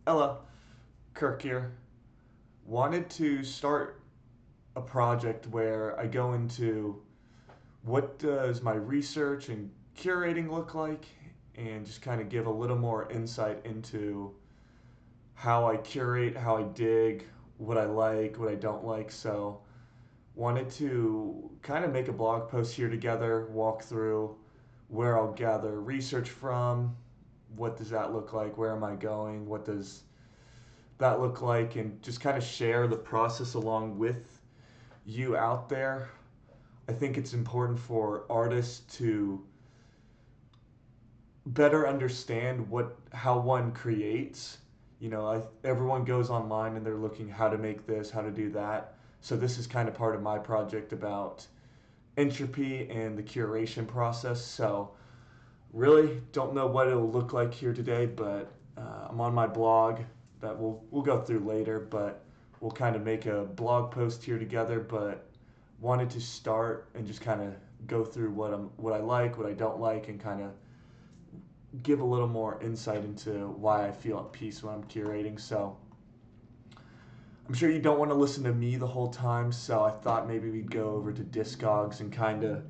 Ella, Kirk here. Wanted to start a project where I go into what does my research and curating look like, and just kind of give a little more insight into how I curate, how I dig, what I like, what I don't like. So, wanted to kind of make a blog post here together, walk through where I'll gather research from, what does that look like, where am I going, what does that look like, and just kind of share the process along with you out there. I think it's important for artists to better understand what how one creates. Everyone goes online and they're looking how to make this, how to do that. So this is kind of part of my project about entropy and the curation process. So really don't know what it'll look like here today, but I'm on my blog that we'll go through later, but we'll kind of make a blog post here together. But wanted to start and just kind of go through what I like, what I don't like, and kind of give a little more insight into why I feel at peace when I'm curating. So I'm sure you don't want to listen to me the whole time, so I thought maybe we'd go over to Discogs and kind of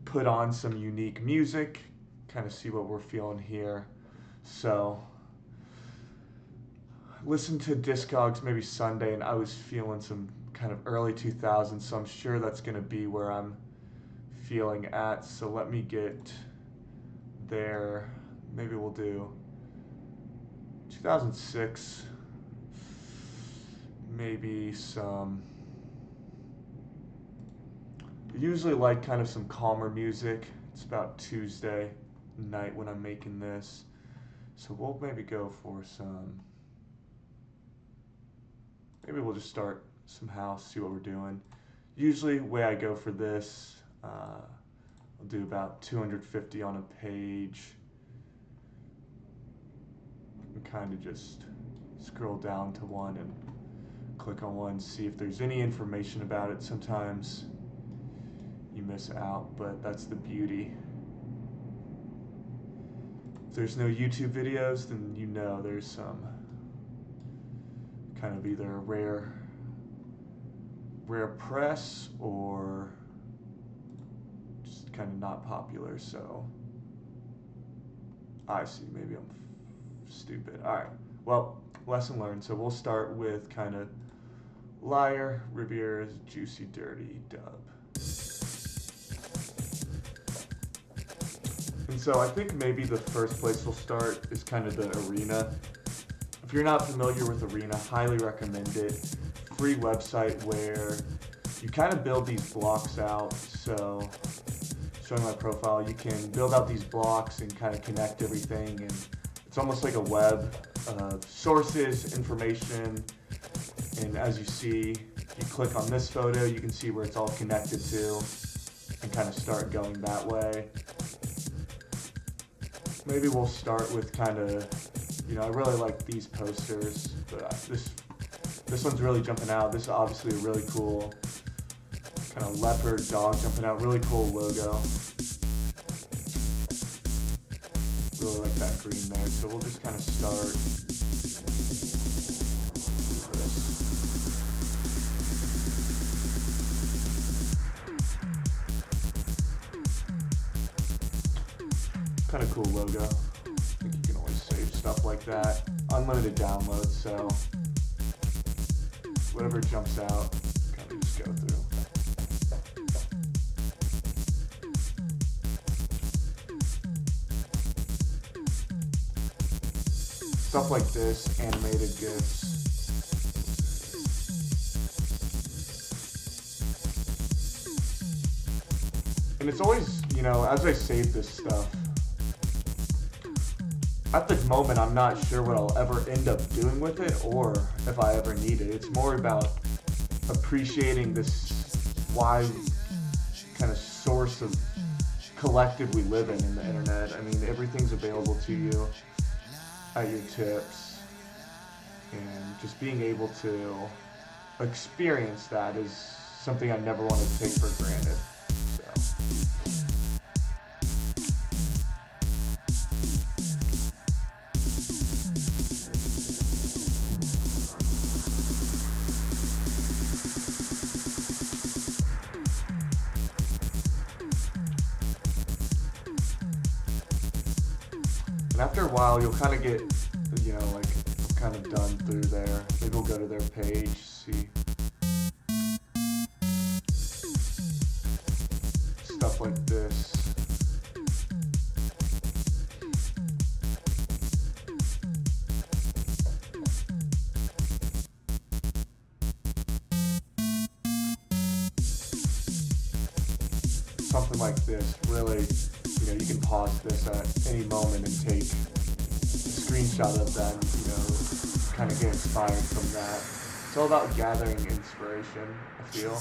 put on some unique music, kind of see what we're feeling here. So listened to Discogs maybe Sunday, and I was feeling some kind of early 2000s, so I'm sure that's going to be where I'm feeling at. So let me get there. Maybe we'll do 2006, maybe some. I usually like kind of some calmer music. It's about Tuesday night when I'm making this. So we'll maybe go for some. Maybe we'll just start some house, see what we're doing. Usually, the way I go for this, I'll do about 250 on a page. And kind of just scroll down to one and click on one, see if there's any information about it. Sometimes you miss out, but that's the beauty. If there's no YouTube videos, then there's some kind of either a rare press or just kind of not popular. So I see, maybe I'm stupid. All right, well, lesson learned. So we'll start with kind of Liar, Riviera's Juicy Dirty dub. And so I think maybe the first place we'll start is kind of the Arena. If you're not familiar with Arena, highly recommend it. Free website where you kind of build these blocks out. So showing my profile, you can build out these blocks and kind of connect everything, and it's almost like a web of sources, information, and as you see, you click on this photo, you can see where it's all connected to and kind of start going that way. Maybe we'll start with kind of, I really like these posters, but this one's really jumping out. This is obviously a really cool kind of leopard dog jumping out, really cool logo. Really like that green there, so we'll just kind of start kind of cool logo. I think you can always save stuff like that. Unlimited download, so whatever jumps out, kind of just go through. Stuff like this, animated GIFs. And it's always, as I save this stuff, at the moment I'm not sure what I'll ever end up doing with it or if I ever need it. It's more about appreciating this wide kind of source of collective we live in the internet. I mean, everything's available to you at your tips, and just being able to experience that is something I never want to take for granted. And after a while, you'll kind of get, like, kind of done through there. Maybe we'll go to their page, see stuff like this. Something like this, really, you can pause this at any moment and take a screenshot of that, kind of get inspired from that. It's all about gathering inspiration, I feel.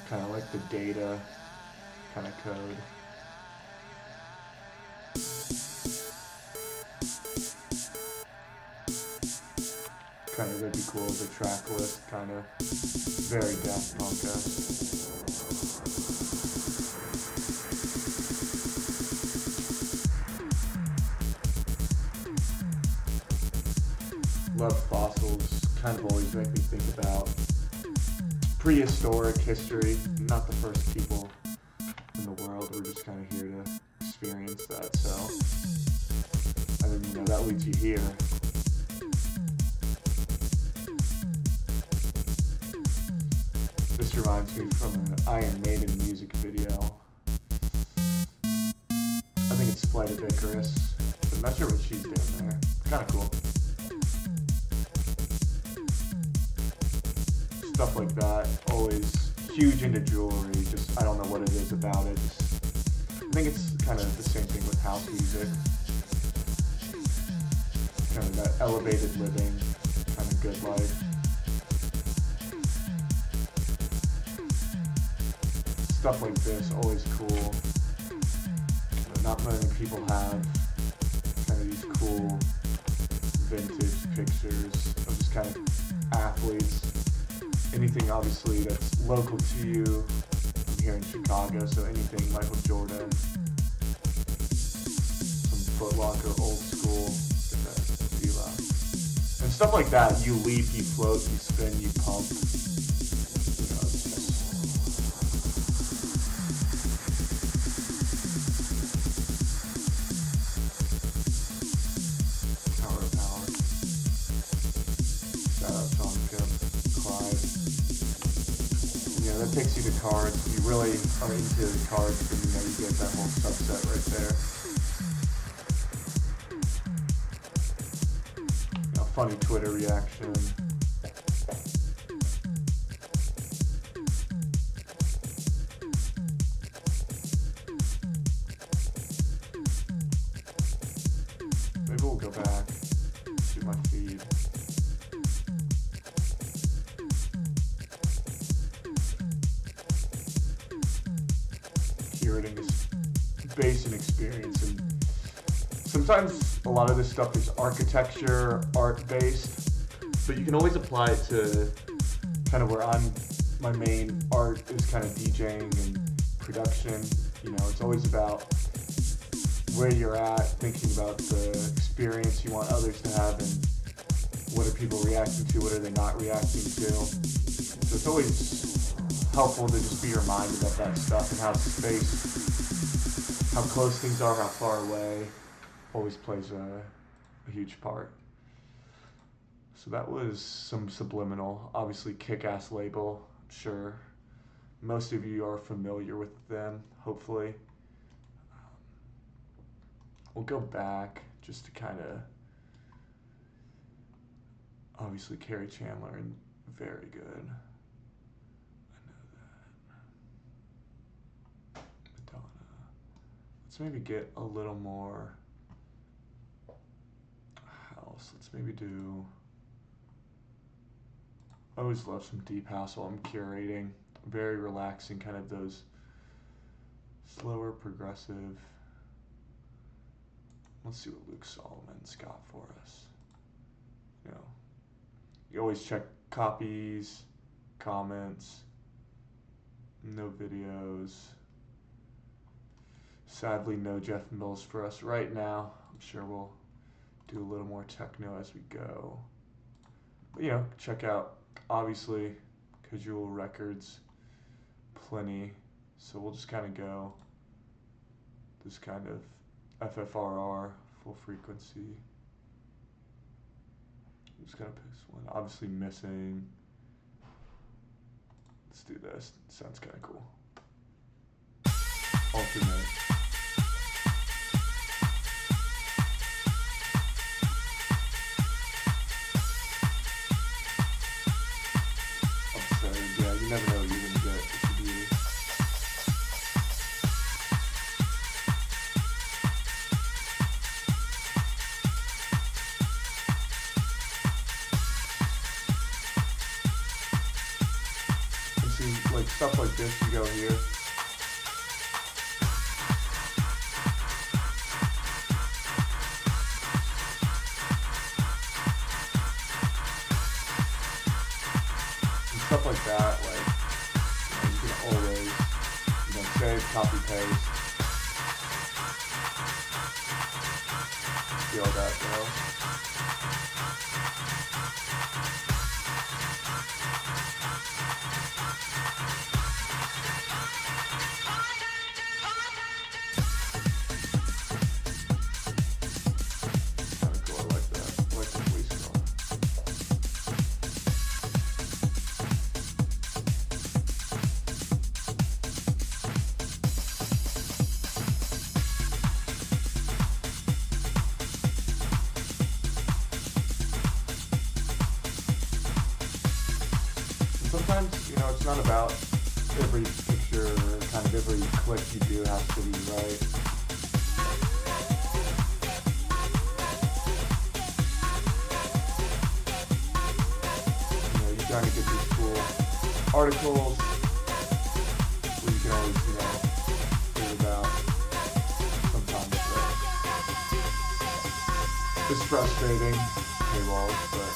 Kind of like the data kind of code. Kind of would be cool as a track list, kind of very Daft Punk-esque. Love fossils, kind of always make me think about prehistoric history. Not the first people in the world, we're just kind of here to experience that, so and then, that leads you here. This reminds me from an Iron Maiden music video. I think it's Flight of Icarus. I'm not sure what she's doing there. Kind of cool. Stuff like that. Always huge into jewelry. Just, I don't know what it is about it. I think it's kind of the same thing with house music. Kind of that elevated living, kind of good life. Stuff like this, always cool. Not many people have kind of these cool vintage pictures of just kind of athletes. Anything obviously that's local to you. I'm here in Chicago, so anything Michael Jordan, some Foot Locker, old school, get that feel out. And stuff like that, you leap, you float, you spin, you pump. Takes you to cards. If you really are into cards, then you get that whole subset right there. Funny Twitter reaction. Maybe we'll go back to my feed. Curating this base and experience, and sometimes a lot of this stuff is architecture, art based, but you can always apply it to kind of where my main art is kind of DJing and production. It's always about where you're at, thinking about the experience you want others to have, and what are people reacting to, what are they not reacting to. So it's always helpful to just be reminded of that stuff and how space, how close things are, how far away, always plays a huge part. So that was some Subliminal, obviously kick-ass label. I'm sure most of you are familiar with them, hopefully. We'll go back just to kind of, obviously Carrie Chandler, and very good. Let's maybe get a little more house. Let's maybe do, I always love some deep house while I'm curating. Very relaxing, kind of those slower, progressive. Let's see what Luke Solomon's got for us. You always check copies, comments, no videos. Sadly, no Jeff Mills for us right now. I'm sure we'll do a little more techno as we go. But check out obviously, visual records, plenty. So we'll just kind of go this kind of FFRR, full frequency. I'm just gonna pick this one. Obviously missing. Let's do this. Sounds kind of cool. Alternate. Absurd. Yeah, you never know what you're gonna get with the beauty. And see, like stuff like this, you go here. Stuff like that, like, you can always, save, copy, paste. See all that go. Kinda cool, I like that. I like the police car. Sometimes, it's not about every picture or kind of every click you do has to be right. You're trying to get these cool articles where you can always, read about sometimes. It's frustrating, paywalls, but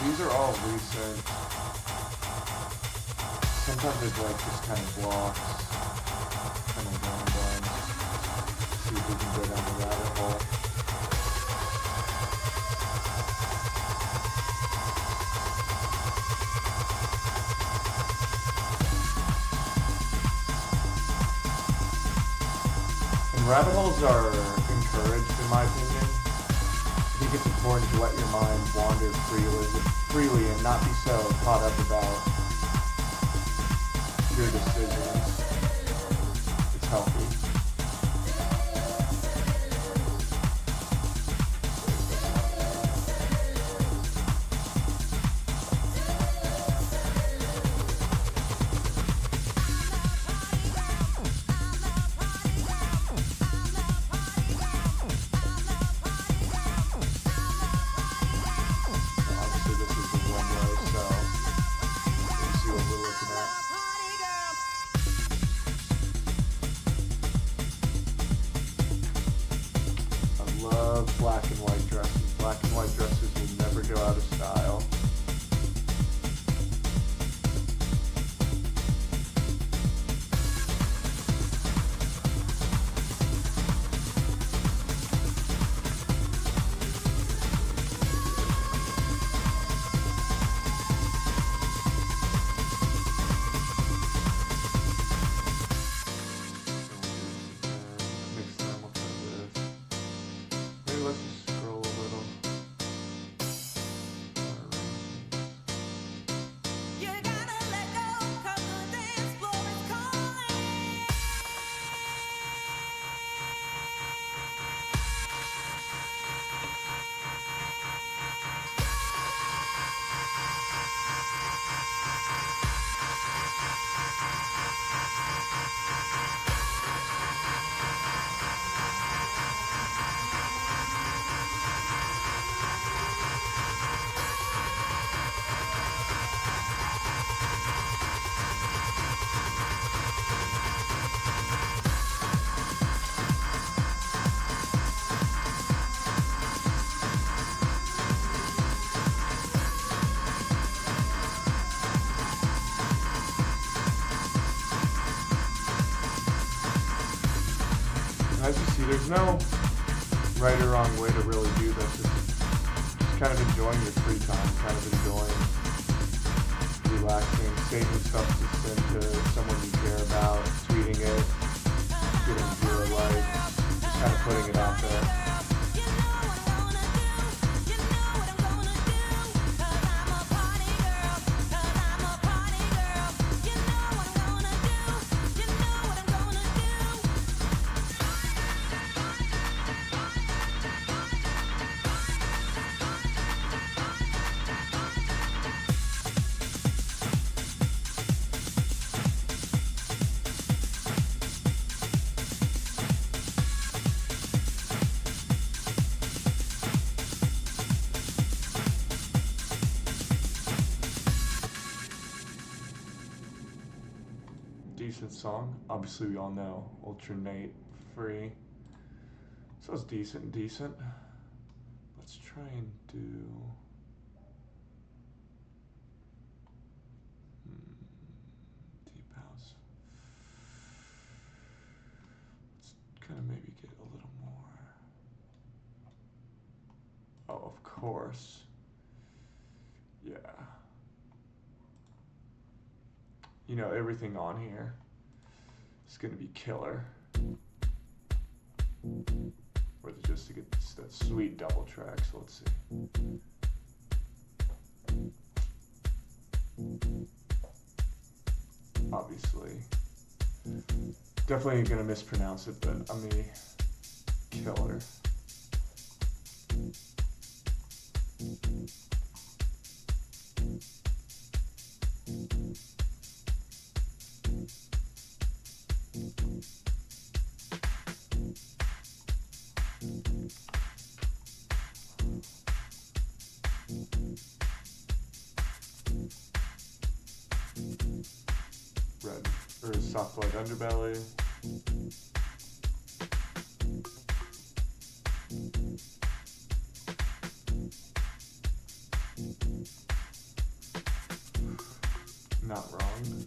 these are all recent. Sometimes there's just kind of blocks, kind of random. See if we can go down the rabbit hole. And rabbit holes are encouraged, in my opinion. I think it's important to let your mind wander freely and not be so caught up about your decisions. It's healthy. Black and white dresses. Black and white dresses will never go out of style. Let's just scroll a little. there's no right or wrong way to really do this. It's kind of enjoying your free time, kind of enjoying relaxing, saving stuff to send to someone you care about, tweeting it, getting 0 likes, just kind of putting it out there. Decent song. Obviously, we all know Alternate Free. So it's decent. Let's try and do. Deep house. Let's kind of maybe get a little more. Oh, of course. Yeah. You know, everything on here is going to be killer. Or just to get that sweet double track, so let's see. Obviously. Definitely going to mispronounce it, but I mean, killer. Red or soft white underbelly. Not wrong.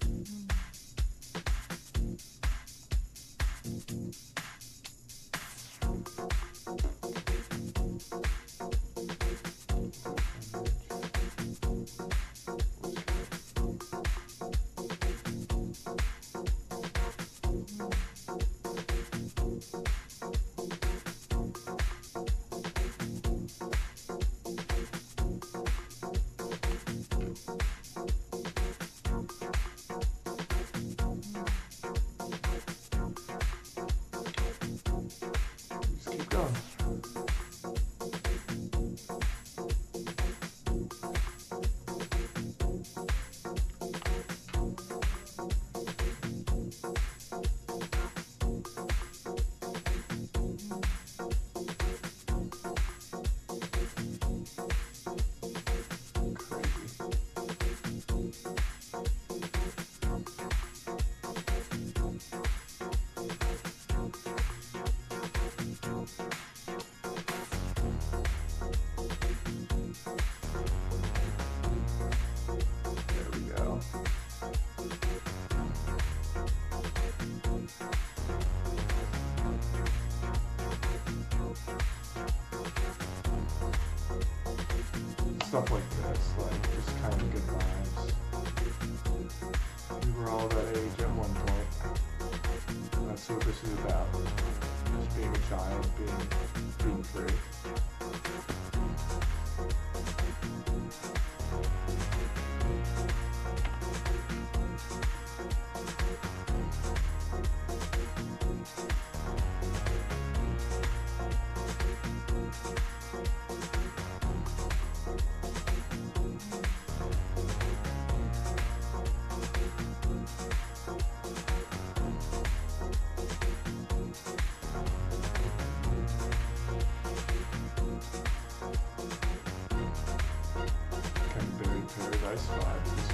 Stuff like this, like just kind of good vibes. We were all that age at one point. That's what this is about. Just being a child, being free. Paradise vibe is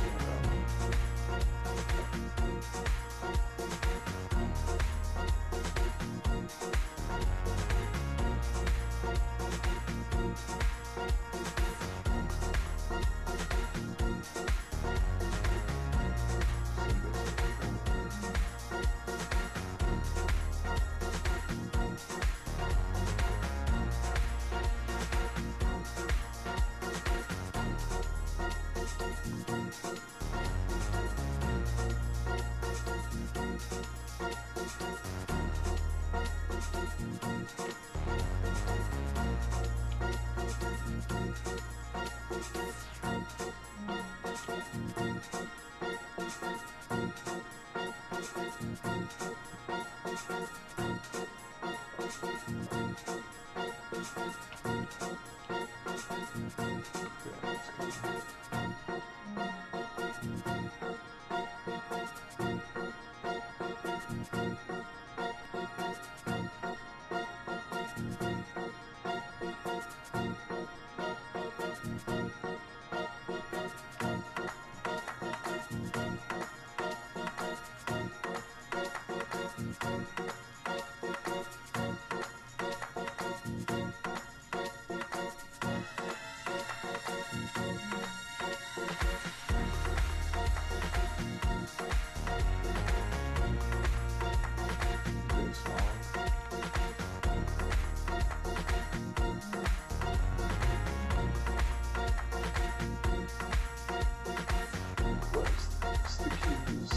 What's the keys?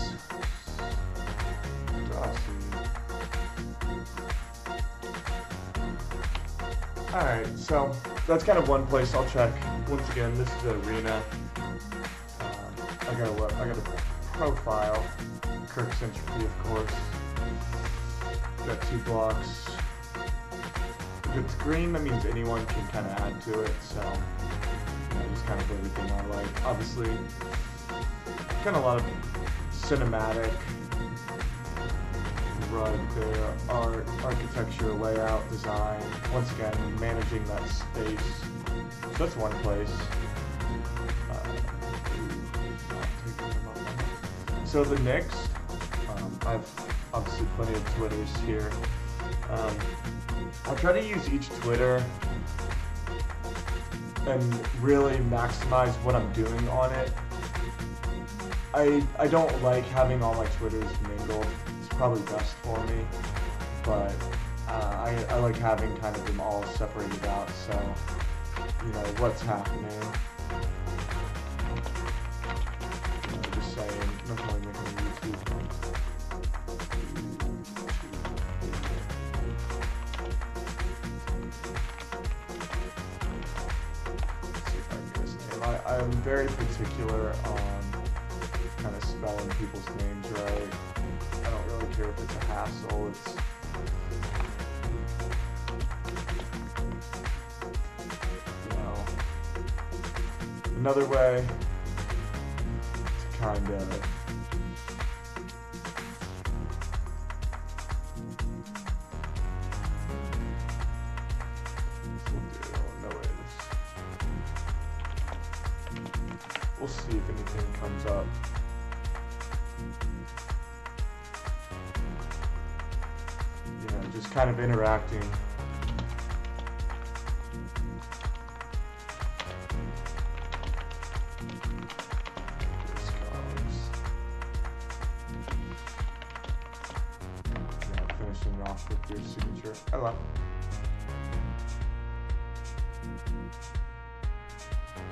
Alright, so that's kind of one place I'll check. Once again, this is Arena. I got a profile. Kirk's Entropy, of course. Got 2 blocks. If it's green, that means anyone can kind of add to it, so just kind of everything I like. Obviously, kind of a lot of cinematic right there, art, architecture, layout, design. Once again, managing that space. So that's one place. So the next, I've obviously plenty of Twitters here. I try to use each Twitter and really maximize what I'm doing on it. I don't like having all my Twitters mingled. It's probably best for me, but I like having kind of them all separated out, so what's happening. Just saying, no point making a YouTube. Let's see if I can get his name. I'm very particular on kind of spelling people's names right. I don't really care if it's a hassle. It's another way to kind of we'll see if anything comes up. Just kind of interacting. Finishing off with your signature. Hello.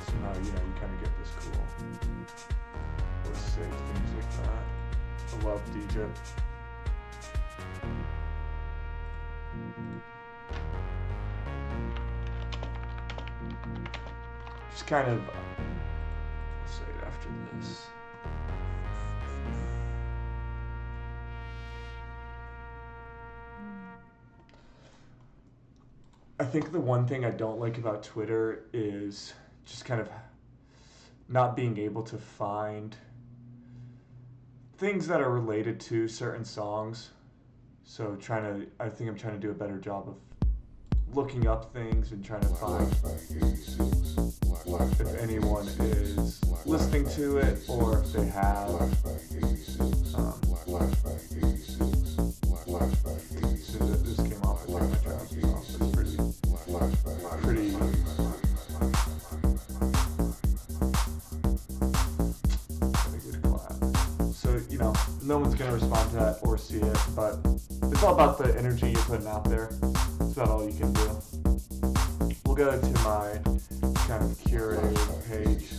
So now you kind of get this cool. Let's save things like that. I love DJ. Just kind of say it after this. I think the one thing I don't like about Twitter is just kind of not being able to find things that are related to certain songs. So I think I'm trying to do a better job of looking up things and trying to find if anyone is listening to it or if they have. As soon as this came off, I took my trousers off. It's pretty. Good clap. So no one's gonna respond to that or see it, but it's all about the energy you're putting out there. That's about all you can do. We'll go to my kind of curated page.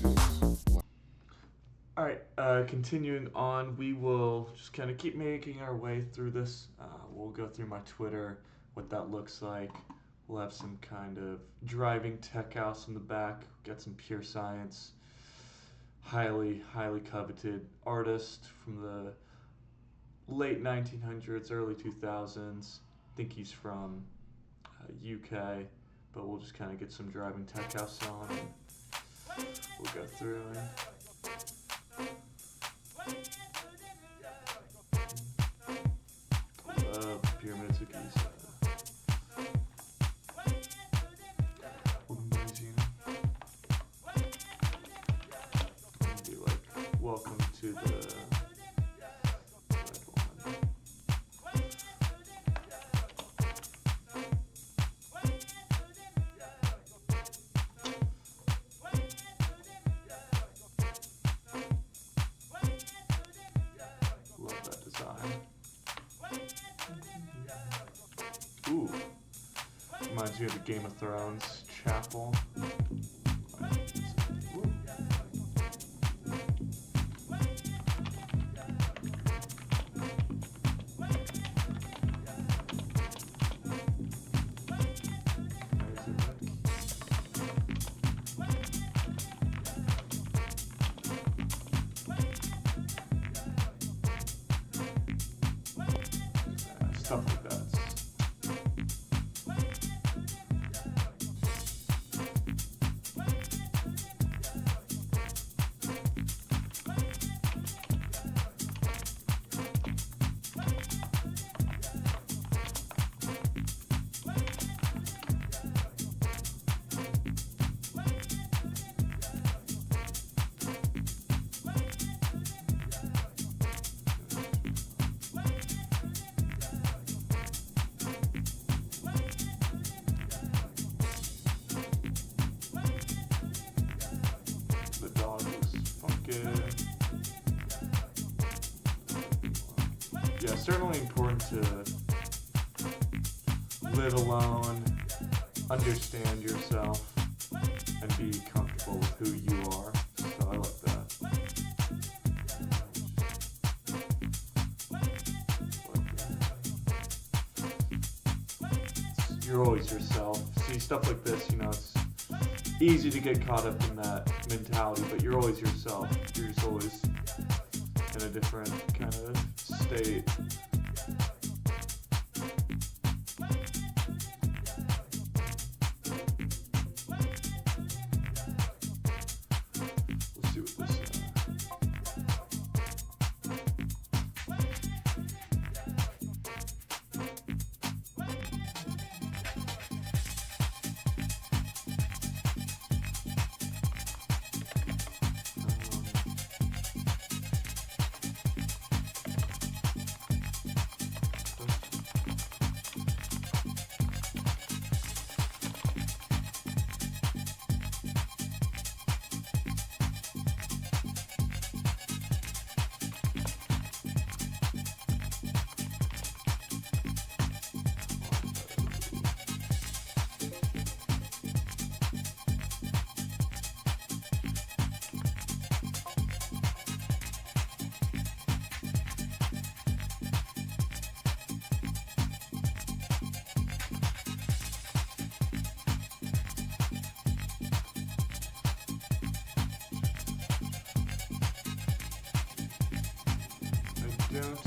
Alright, continuing on, we will just kind of keep making our way through this. We'll go through my Twitter, what that looks like. We'll have some kind of driving tech house in the back, get some pure science. Highly, highly coveted artist from the late 1900s, early 2000s. I think he's from UK. but we'll just kind of get some driving tech house on, and we'll go through and pyramids of Giza. Be like, welcome to the love that design. Ooh. Reminds me of the Game of Thrones chapel. Stuff like that. Yeah, certainly important to live alone, understand yourself, and be comfortable with who you are. So I like that. You're always yourself. See, stuff like this, it's easy to get caught up in that mentality, but you're always yourself. You're just always in a different kind of state. Let's see what this is. Don't know.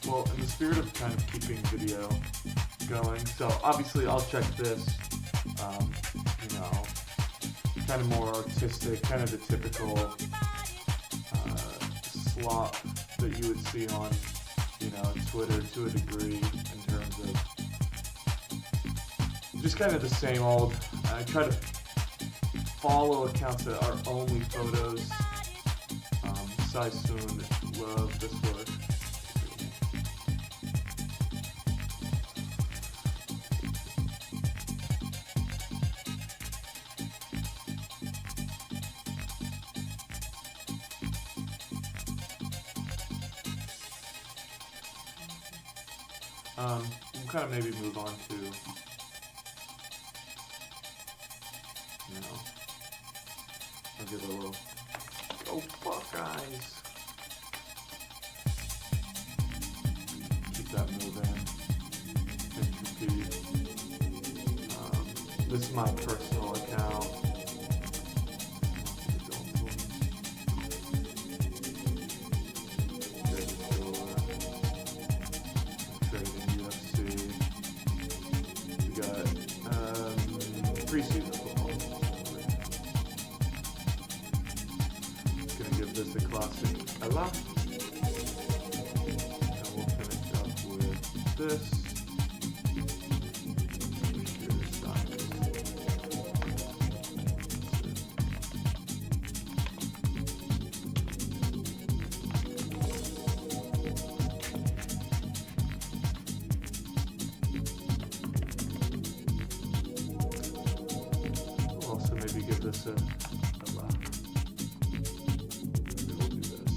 Well, in the spirit of kind of keeping video going, so obviously I'll check this, kind of more artistic, kind of the typical slop that you would see on, Twitter to a degree in terms of just kind of the same old. I try to follow accounts that are only photos. Saisoon, love this work. We'll kind of maybe move on to, I'll give it a little, oh fuck guys. Keep that moving. Entropy. This is my personal account. Preseason football. Gonna give this a classic Ella. And we'll finish up with this. Maybe give this a laugh. Maybe we'll do this.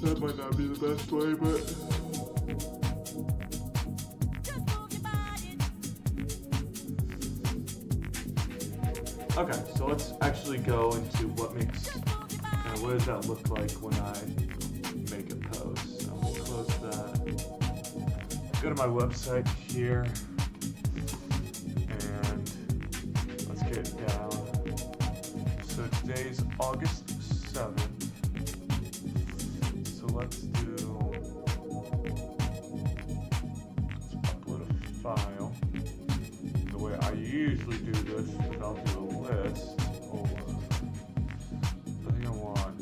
That might not be the best way, but okay, so let's actually go into what makes, what does that look like when I make a post. So I'll close that. Go to my website here, and let's get down. So today's August 7th. So let's upload a file. The way I usually do this is I'll do a list. I think I want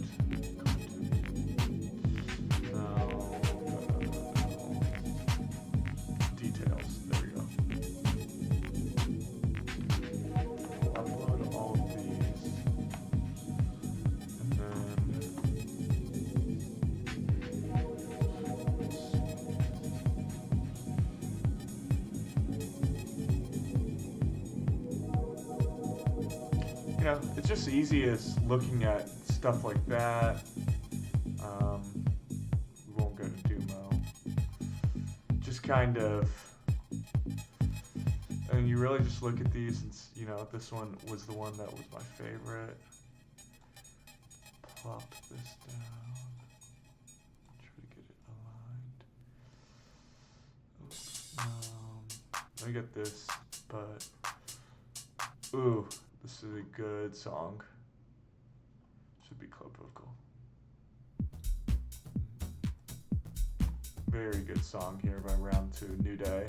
details. There we go. Upload all of these, and then it's just easy as looking at stuff like that. We won't go to Dumo. Just kind of, and you really just look at these and, this one was the one that was my favorite. Plop this down. Try to get it aligned. Let me get this, but, ooh. This is a good song. Should be club vocal. Very good song here by Round 2, New Day.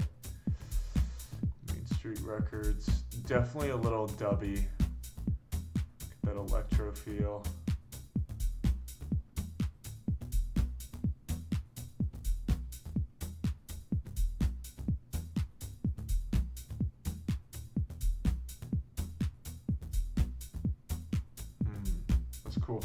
Main Street Records. Definitely a little dubby. That electro feel. Cool.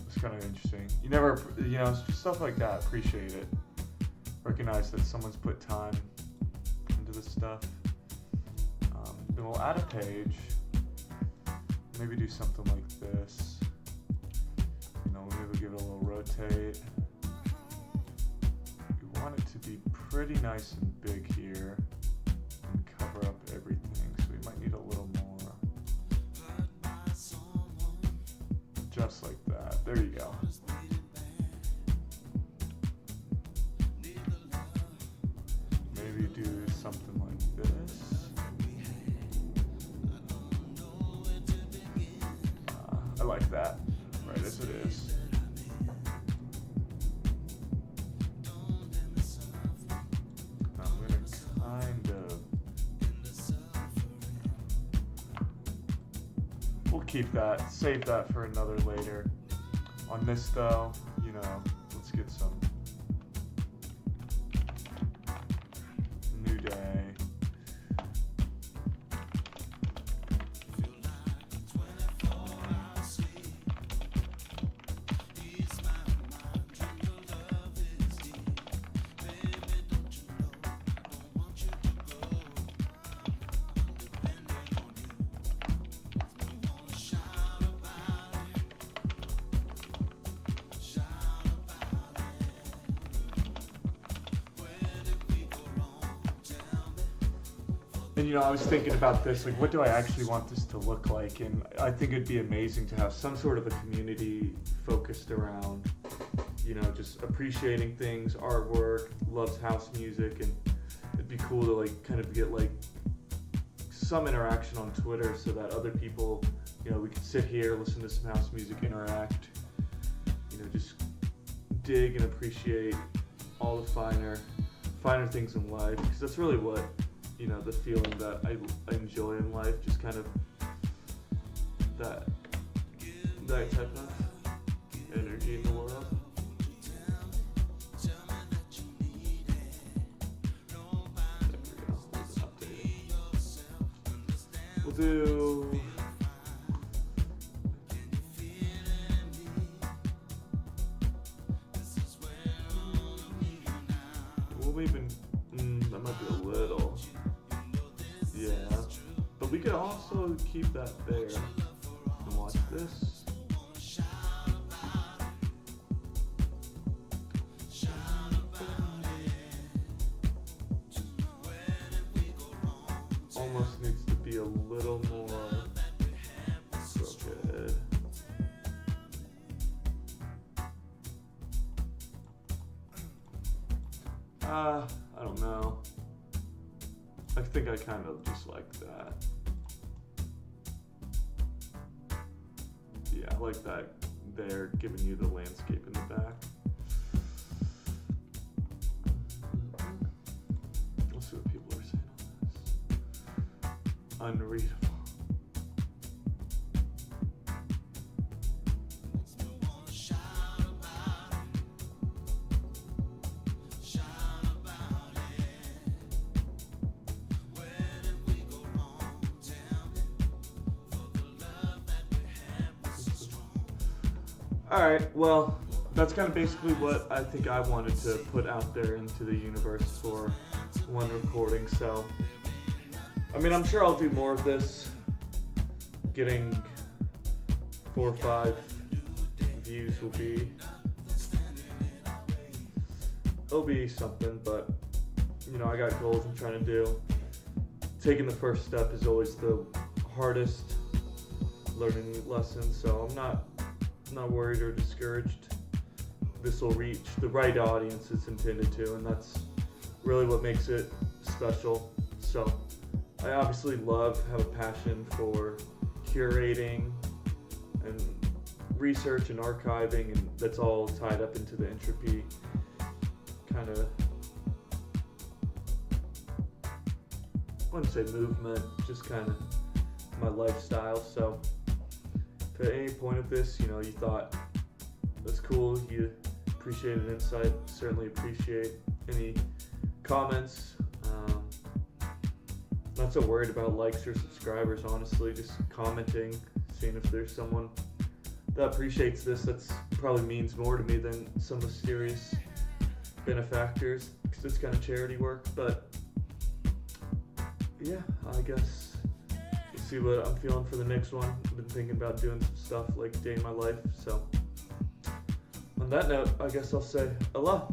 It's kind of interesting. You never, stuff like that, appreciate it. Recognize that someone's put time into this stuff. Then we'll add a page. Maybe do something like this. Maybe give it a little rotate. We want it to be pretty nice and big here. Cover up everything, so we might need a little more. Just like that. There you go. Maybe do something like this. I like that. Right as it is. Keep that, save that for another later. On this though, let's get some New Day. And I was thinking about this, like, what do I actually want this to look like? And I think it'd be amazing to have some sort of a community focused around, just appreciating things, artwork, loves house music, and it'd be cool to like kind of get like some interaction on Twitter so that other people, we could sit here, listen to some house music, interact, just dig and appreciate all the finer things in life, because that's really what the feeling that I enjoy in life, just kind of that type of energy in the world. There we go. We'll do. We'll even. That might be a little. Yeah, but we could also keep that there and watch this. Almost needs to be a little more crooked. I don't know. I think I kind of just like that. Yeah, I like that there, giving you the landscape in the back. Let's see what people are saying on this. Unreadable. Alright, well, that's kind of basically what I think I wanted to put out there into the universe for one recording, so I'm sure I'll do more of this. Getting 4 or 5 views it'll be something, but I got goals I'm trying to do. Taking the first step is always the hardest learning lesson, so I'm not worried or discouraged. This will reach the right audience it's intended to, and that's really what makes it special. So I obviously have a passion for curating and research and archiving, and that's all tied up into the Entropy kind of, I wouldn't say movement, just kind of my lifestyle. So if at any point of this, you thought that's cool, you appreciated insight, certainly appreciate any comments. Not so worried about likes or subscribers, honestly, just commenting, seeing if there's someone that appreciates this. That's probably means more to me than some mysterious benefactors, because it's kind of charity work. But yeah, I guess we'll see what I'm feeling for the next one. I've been thinking about doing some stuff like day in my life, so on that note, I guess I'll say Allah.